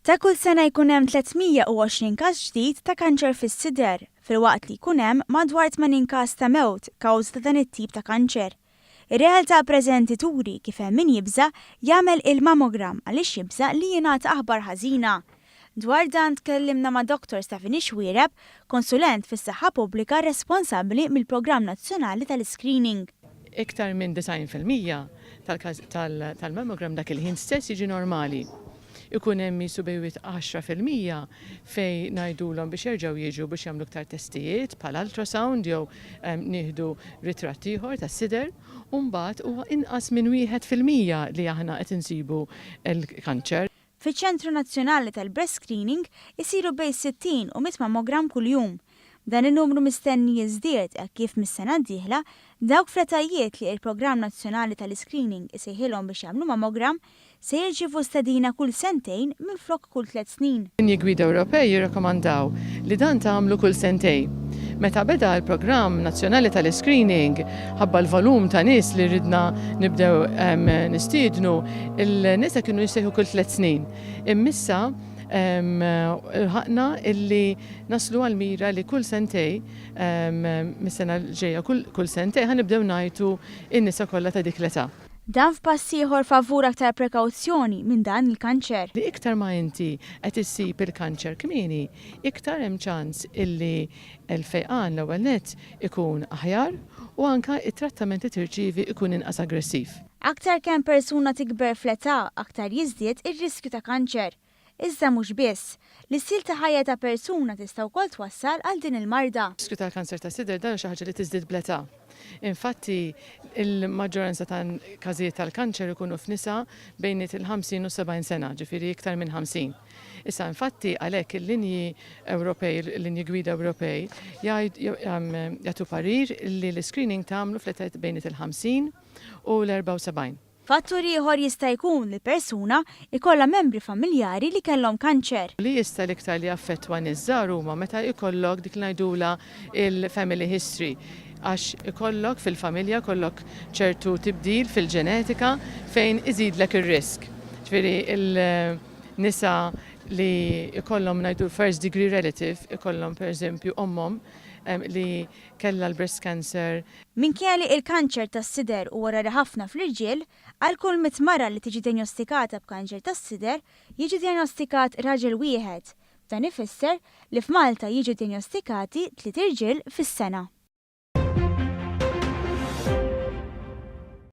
Ta' kull sena jkun hemm 320 każ ġdid ta' kanċer fis-sider, filwaqt li jkun hemm madwar 80 każ ta' mewt kawża ta' dan it-tip ta' kanċer. Ir-realtà preżenti turi kif hemm min jibża jagħmel il-mammogram għaliex jibża li jingħata aħbar ħażina. Dwar dan tkellimna ma' Dr. Stephanie Xwiereb, konsulent fis-saħħa pubblika responsabbli mill-Programm Nazzjonali tal-Screening. Iktar minn 90% tal-mammogram dak il-ħin stess jiġi normali. Ikun hemm subejwit 10% fej ngħidulhom biex jerġgħu jiġu biex jagħmlu iktar testijiet bħal ultrasound jew nieħdu ritratt ieħor tas-sider u mbagħad huwa inqas minn 1% li aħna qed insibu l-kanċer. Fiċ-Ċentru Nazzjonali tal-Breast Screening isiru bejn 60 u 100 mammogram kuljum. Dan in-numru mistenni jiżdied kif mis-sena d-dieħla dawk fletajiet li l-Programm Nazzjonali tal-Screening isejħilhom biex jagħmlu mammogram se jirċievu stedina kull sentejn minflok kull 3 snin. Linji gwida Ewropej jirrakkomandaw li dan tagħmlu kull sentejn. Meta beda l-Programm Nazzjonali tal-Screening ħabba l-volum ta' nies li ridna nibdew nistiednu, il-nies kienu jissejħu kull 3 snin. Immissa ħaqna illi naslu għal-mira li kull sentej, mis-sena ġejja kull sentej ħanibdew ngħidu in-nisa kollha ta' dik l-età. Dan f'pass ieħor favur aktar prekawzjoni minn dan il-kanċer. Li iktar ma inti qed issib il-kanċer kmieni, iktar hemm ċans illi l-fejqan l-ewwel nett ikun aħjar u anke it-trattament li tirċievi ikun inqas aggressiv. Aktar kemm persuna tikber fl-età, aktar jiżdied ir-riskju ta' kanċer. Iżda mhux biss, l-istil ta' ħajja ta' persuna tista' wkoll twassal għal din il-marda. Riskju tal-kanser ta' sider dan xi ħaġa li tiżdied bl-età. Infatti, il-maġġoranza ta' każijiet tal-kanċer ikunu f'nisa bejn il-50 u 70 sena, ġifieri iktar minn 50. Issa infatti għalhekk il-linji Ewropej, il-linji gwida Ewropej jagħtu parir li l-screening tagħmlu fl-età bejn il-50 u l-74. Fattur ieħor jista' jkun li persuna ikollha membri familjari li kellhom kanċer. Li jista' l-iktar li affettwa niż-żgħar huma meta jkollok dik ngħidula il-family history għax ikollok fil-familja kollok ċertu tibdil fil-ġenetika fejn iżidlek ir-risk. Ġifieri il-nisa li ikollhom ngħidu first degree relative ikollhom pereżempju ommhom li kellha l-breast cancer. Minkejja li il-kanċer tas-sider huwa rari ħafna fl-irġiel, għal kull 100 mara li tiġi diagnostikata b'kanċer tas-sider, jiġi diagnostikat raġel wieħed. Dan ifisser li f'Malta jiġu diagnostikati 3 irġiel fis-sena.